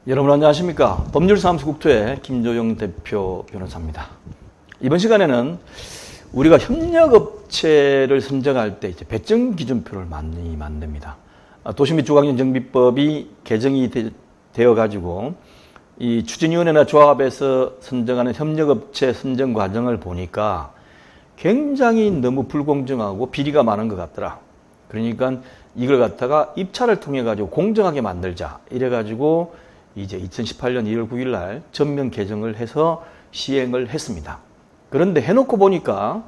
여러분 안녕하십니까? 법률사무소 국토의 김조영 대표 변호사입니다. 이번 시간에는 우리가 협력업체를 선정할 때 이제 배정 기준표를 많이 만듭니다. 도시 및 주거환경 정비법이 개정이 되어 가지고 이 추진위원회나 조합에서 선정하는 협력업체 선정 과정을 보니까 굉장히 너무 불공정하고 비리가 많은 것 같더라. 그러니까 이걸 갖다가 입찰을 통해 가지고 공정하게 만들자 이래 가지고 이제 2018년 2월 9일 날 전면 개정을 해서 시행을 했습니다. 그런데 해놓고 보니까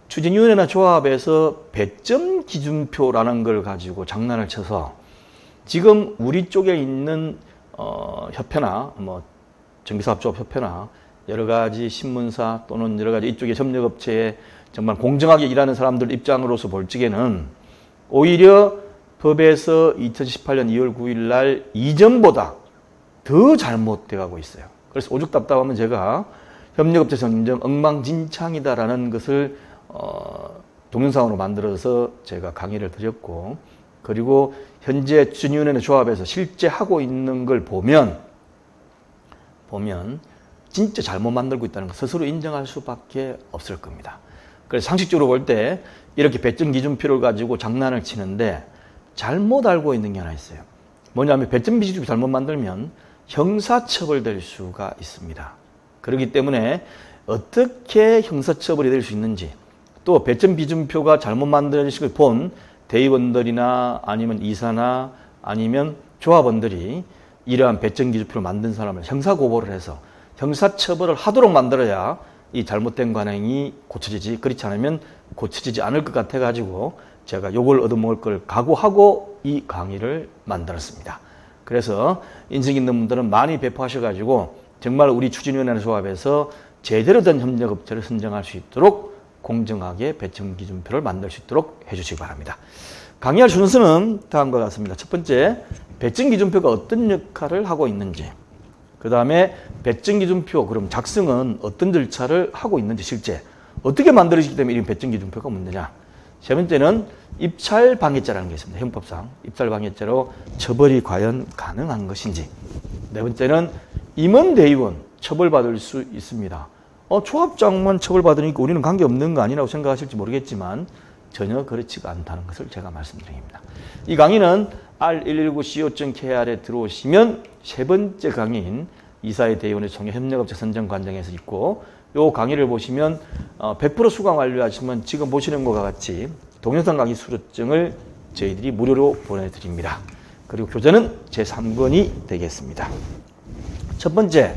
추진위원회나 조합에서 배점 기준표라는 걸 가지고 장난을 쳐서 지금 우리 쪽에 있는 협회나 뭐 정비사업조합협회나 여러 가지 신문사 또는 여러 가지 이쪽의 협력업체에 정말 공정하게 일하는 사람들 입장으로서 볼 적에는 오히려 법에서 2018년 2월 9일 날 이전보다 더 잘못돼 가고 있어요. 그래서 오죽 답답하면 제가 협력업체 선정 엉망진창이다라는 것을 동영상으로 만들어서 제가 강의를 드렸고, 그리고 현재 추진위원회 조합에서 실제 하고 있는 걸 보면 진짜 잘못 만들고 있다는 걸 스스로 인정할 수밖에 없을 겁니다. 그래서 상식적으로 볼 때 이렇게 배점 기준표를 가지고 장난을 치는데 잘못 알고 있는 게 하나 있어요. 뭐냐면 배점 기준표 잘못 만들면 형사처벌될 수가 있습니다. 그렇기 때문에 어떻게 형사처벌이 될 수 있는지, 또 배점 기준표가 잘못 만들어진 걸 본 대의원들이나 아니면 이사나 아니면 조합원들이 이러한 배점 기준표를 만든 사람을 형사고발을 해서 형사처벌을 하도록 만들어야 이 잘못된 관행이 고쳐지지, 그렇지 않으면 고쳐지지 않을 것 같아 가지고 제가 욕을 얻어먹을 걸 각오하고 이 강의를 만들었습니다. 그래서 인식 있는 분들은 많이 배포하셔가지고 정말 우리 추진위원회 조합에서 제대로 된 협력업체를 선정할 수 있도록 공정하게 배점 기준표를 만들 수 있도록 해주시기 바랍니다. 강의할 순서는 다음과 같습니다. 첫 번째, 배점 기준표가 어떤 역할을 하고 있는지, 그 다음에 배점 기준표 그럼 작성은 어떤 절차를 하고 있는지, 실제 어떻게 만들어지기 때문에 이런 배점 기준표가 문제냐. 세 번째는 입찰 방해죄라는 게 있습니다. 형법상 입찰 방해죄로 처벌이 과연 가능한 것인지. 네 번째는 임원 대의원 처벌받을 수 있습니다. 조합장만 처벌받으니까 우리는 관계없는 거 아니라고 생각하실지 모르겠지만 전혀 그렇지가 않다는 것을 제가 말씀드립니다. 이 강의는 r119co.kr에 들어오시면 세 번째 강의인 이사회 대의원의 총회 협력업체 선정 과정에서 있고, 이 강의를 보시면 100% 수강 완료하시면 지금 보시는 것과 같이 동영상 강의 수료증을 저희들이 무료로 보내드립니다. 그리고 교재는 제3권이 되겠습니다. 첫 번째,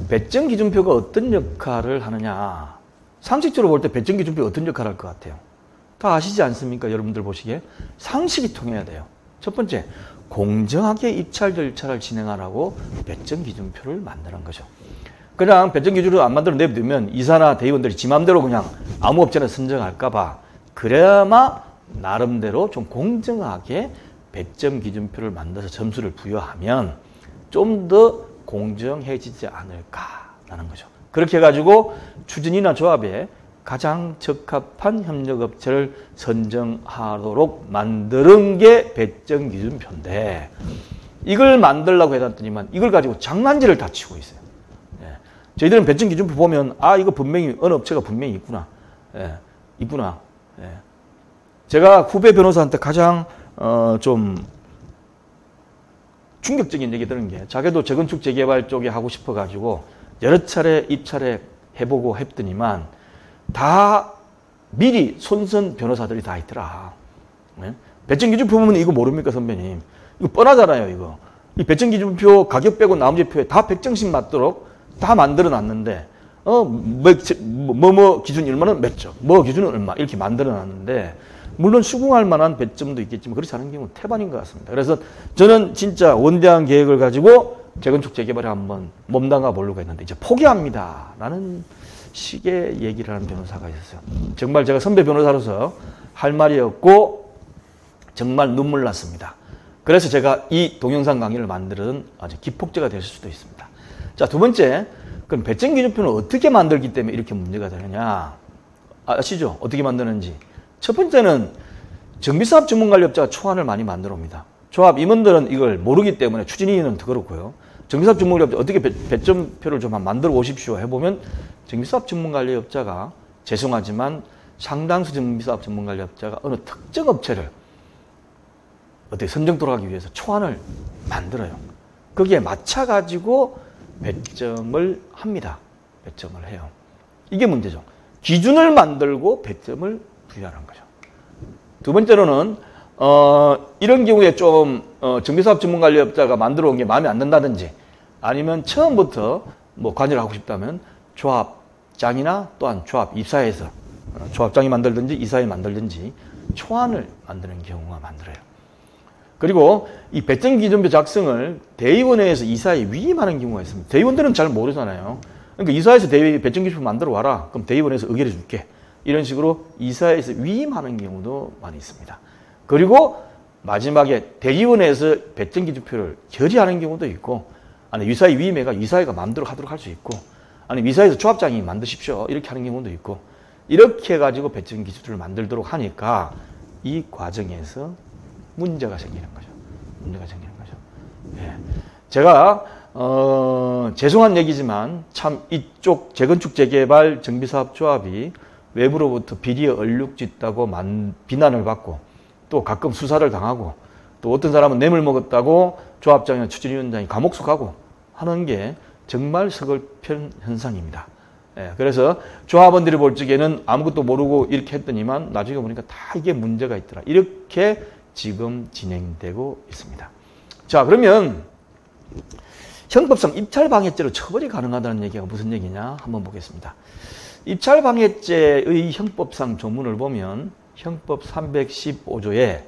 배점 기준표가 어떤 역할을 하느냐. 상식적으로 볼 때 배점 기준표가 어떤 역할을 할 것 같아요? 다 아시지 않습니까? 여러분들 보시기에 상식이 통해야 돼요. 첫 번째, 공정하게 입찰 절차를 진행하라고 배점 기준표를 만드는 거죠. 그냥 배점 기준으로 안 만들어 내두면 이사나 대의원들이 지 맘대로 그냥 아무 업체나 선정할까봐, 그래야만 나름대로 좀 공정하게 배점 기준표를 만들어서 점수를 부여하면 좀 더 공정해지지 않을까라는 거죠. 그렇게 해가지고 추진이나 조합에 가장 적합한 협력업체를 선정하도록 만드는 게 배점 기준표인데, 이걸 만들려고 해놨더니만 이걸 가지고 장난질을 다 치고 있어요. 저희들은 배점 기준표 보면 이거 분명히 어느 업체가 분명히 있구나. 있구나. 제가 후배 변호사한테 가장 좀 충격적인 얘기 들은 게, 자기도 재건축 재개발 쪽에 하고 싶어 가지고 여러 차례 입찰에 해보고 했더니만 다 미리 손선 변호사들이 다 있더라. 배점 기준표 보면 이거 모릅니까, 선배님? 이거 뻔하잖아요, 이거. 이 배점 기준표 가격 빼고 나머지 표에 다 100점씩 맞도록 다 만들어 놨는데, 뭐 기준 얼마는 몇 점, 뭐 기준은 얼마, 이렇게 만들어 놨는데, 물론 수긍할 만한 배점도 있겠지만 그렇지 않은 경우는 태반인 것 같습니다. 그래서 저는 진짜 원대한 계획을 가지고 재건축 재개발에 한번 몸담아 보려고 했는데 이제 포기합니다 라는 식의 얘기를 하는 변호사가 있었어요. 정말 제가 선배 변호사로서 할 말이 없고 정말 눈물 났습니다. 그래서 제가 이 동영상 강의를 만드는 아주 기폭제가 될 수도 있습니다. 자, 두 번째, 그럼 배점 기준표는 어떻게 만들기 때문에 이렇게 문제가 되느냐. 아시죠? 어떻게 만드는지. 첫 번째는 정비사업 전문관리업자가 초안을 많이 만들어 옵니다. 조합 임원들은 이걸 모르기 때문에 추진위는 더 그렇고요. 정비사업 전문관리업자 어떻게 배점표를 좀 만들어 오십시오 해보면 정비사업 전문관리업자가 죄송하지만 상당수 정비사업 전문관리업자가 어느 특정 업체를 어떻게 선정토록 하기 위해서 초안을 만들어요. 거기에 맞춰가지고 배점을 합니다. 배점을 해요. 이게 문제죠. 기준을 만들고 배점을 부여하는 거죠. 두 번째로는 이런 경우에 좀 정비사업 전문관리업자가 만들어 온 게 마음에 안 든다든지 아니면 처음부터 뭐 관여를 하고 싶다면 조합장이나 또한 조합 입사에서 조합장이 만들든지 이사에 만들든지 초안을 만드는 경우가 만들어요. 그리고 이 배점 기준표 작성을 대의원회에서 이사에 위임하는 경우가 있습니다. 대의원들은 잘 모르잖아요. 그러니까 이사에서 배점 기준표 만들어 와라. 그럼 대의원회에서 의결해 줄게. 이런 식으로 이사에서 위임하는 경우도 많이 있습니다. 그리고 마지막에 대의원회에서 배점 기준표를 결의하는 경우도 있고, 아니 이사에 위임해가 이사회가 마음대로 하도록 할 수 있고, 아니 이사에서 조합장이 만드십시오. 이렇게 하는 경우도 있고, 이렇게 해가지고 배점 기준표를 만들도록 하니까 이 과정에서 문제가 생기는 거죠. 문제가 생기는 거죠. 예. 제가 죄송한 얘기지만 참 이쪽 재건축 재개발 정비사업 조합이 외부로부터 비리에 얼룩짓다고 비난을 받고 또 가끔 수사를 당하고 또 어떤 사람은 뇌물 먹었다고 조합장이나 추진위원장이 감옥수 가고 하는 게 정말 서글픈 현상입니다. 예, 그래서 조합원들이 볼 적에는 아무것도 모르고 이렇게 했더니만 나중에 보니까 다 이게 문제가 있더라. 이렇게 지금 진행되고 있습니다. 자, 그러면 형법상 입찰방해죄로 처벌이 가능하다는 얘기가 무슨 얘기냐 한번 보겠습니다. 입찰방해죄의 형법상 조문을 보면 형법 315조에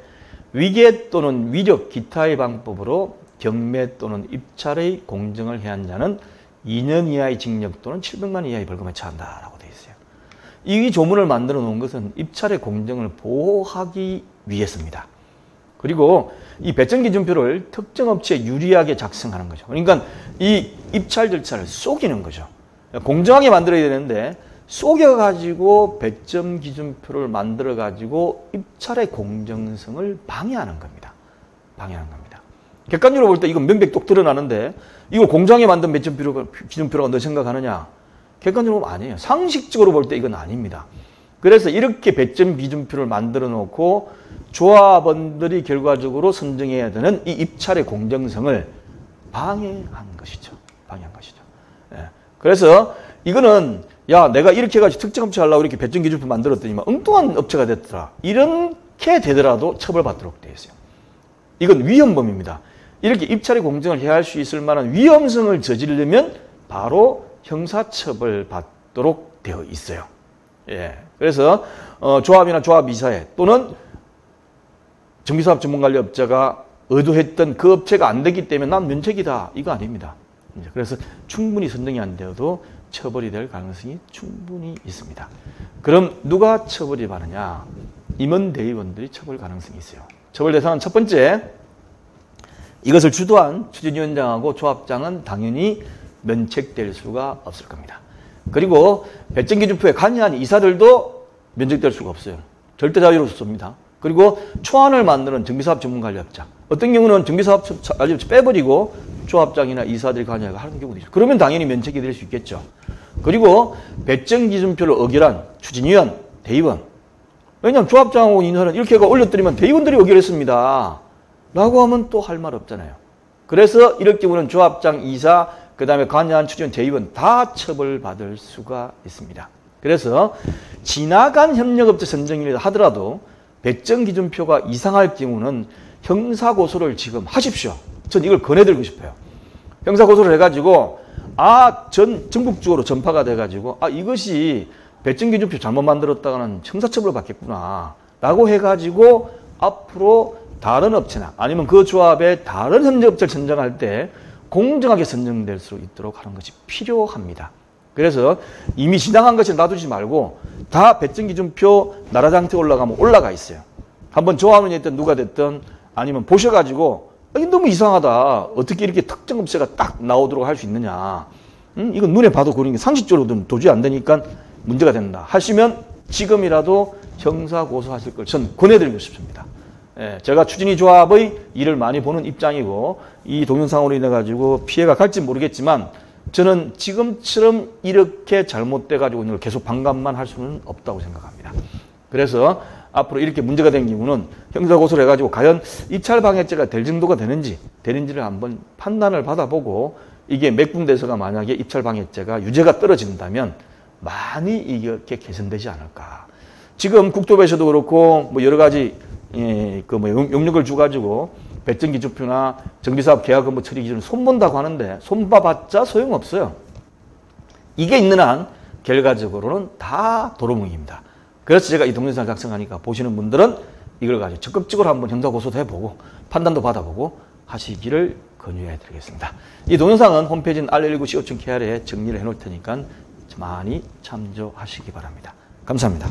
위계 또는 위력 기타의 방법으로 경매 또는 입찰의 공정을 해한 자는 2년 이하의 징역 또는 700만 원 이하의 벌금에 처한다라고 되어 있어요. 이 조문을 만들어 놓은 것은 입찰의 공정을 보호하기 위해서입니다. 그리고 이 배점 기준표를 특정 업체에 유리하게 작성하는 거죠. 그러니까 이 입찰 절차를 속이는 거죠. 공정하게 만들어야 되는데 속여가지고 배점 기준표를 만들어가지고 입찰의 공정성을 방해하는 겁니다. 방해하는 겁니다. 객관적으로 볼 때 이건 명백똑 드러나는데 이걸 공정하게 만든 배점 기준표라고 너 생각하느냐? 객관적으로 보면 아니에요. 상식적으로 볼 때 이건 아닙니다. 그래서 이렇게 배점 기준표를 만들어 놓고 조합원들이 결과적으로 선정해야 되는 이 입찰의 공정성을 방해한 것이죠. 방해한 것이죠. 예. 그래서 이거는 야 내가 이렇게 해가지고 특정 업체 하려고 이렇게 배점 기준표 만들었더니만 엉뚱한 업체가 됐더라. 이렇게 되더라도 처벌받도록 되어 있어요. 이건 위헌범입니다. 이렇게 입찰의 공정을 해할 수 있을 만한 위험성을 저지르려면 바로 형사처벌 받도록 되어 있어요. 예. 그래서 조합이나 조합이사회 또는 정비사업 전문관리업자가 의도했던 그 업체가 안 되기 때문에 난 면책이다. 이거 아닙니다. 그래서 충분히 선정이 안 되어도 처벌이 될 가능성이 충분히 있습니다. 그럼 누가 처벌이 받느냐? 임원대의원들이 처벌 가능성이 있어요. 처벌 대상은 첫 번째, 이것을 주도한 추진위원장하고 조합장은 당연히 면책될 수가 없을 겁니다. 그리고 배점 기준표에 관여한 이사들도 면책될 수가 없어요. 절대 자유롭습니다. 그리고 초안을 만드는 정비사업 전문관리업자, 어떤 경우는 정비사업 관리업자 빼버리고 조합장이나 이사들이 관여하고 하는 경우도 있어요. 그러면 당연히 면책이 될 수 있겠죠. 그리고 배점 기준표를 의결한 추진위원, 대의원, 왜냐하면 조합장하고 인사는 이렇게 올려드리면 대의원들이 의결했습니다 라고 하면 또 할 말 없잖아요. 그래서 이럴 경우는 조합장, 이사, 그 다음에 관여한 추진위원, 대의원 다 처벌받을 수가 있습니다. 그래서 지나간 협력업체 선정이라 하더라도 배점 기준표가 이상할 경우는 형사고소를 지금 하십시오. 전 이걸 권해드리고 싶어요. 형사고소를 해가지고 전국적으로 전파가 돼가지고 이것이 배점 기준표 잘못 만들었다가는 형사처벌을 받겠구나 라고 해가지고 앞으로 다른 업체나 아니면 그 조합의 다른 협력업체를 선정할 때 공정하게 선정될 수 있도록 하는 것이 필요합니다. 그래서 이미 지나간 것을 놔두지 말고 다 배점 기준표 나라장터에 올라가면 올라가 있어요. 한번 조합원이 됐든 누가 됐든 아니면 보셔가지고 이게 너무 이상하다. 어떻게 이렇게 특정 업체가 딱 나오도록 할 수 있느냐. 이건 눈에 봐도 그런 게 상식적으로도 도저히 안 되니까 문제가 된다 하시면 지금이라도 형사고소하실 걸 전 권해드리고 싶습니다. 제가 추진위 조합의 일을 많이 보는 입장이고 이 동영상으로 인해 가지고 피해가 갈지 모르겠지만 저는 지금처럼 이렇게 잘못돼 가지고 있는 걸 계속 반감만 할 수는 없다고 생각합니다. 그래서 앞으로 이렇게 문제가 된 경우는 형사고소를 해가지고 과연 입찰방해죄가 될 정도가 되는지를 한번 판단을 받아보고 이게 몇 군데서가 만약에 입찰방해죄가 유죄가 떨어진다면 많이 이렇게 개선되지 않을까. 지금 국토부에서도 그렇고 뭐 여러 가지 용역을 주가지고 배정기준표나 정비사업 계약 업무 처리 기준을 손본다고 하는데 손봐봤자 소용없어요. 이게 있는 한 결과적으로는 다 도루묵입니다. 그래서 제가 이 동영상을 작성하니까 보시는 분들은 이걸 가지고 적극적으로 한번 형사고소도 해보고 판단도 받아보고 하시기를 권유해 드리겠습니다. 이 동영상은 홈페이지인 r119co.kr에 정리를 해놓을 테니까 많이 참조하시기 바랍니다. 감사합니다.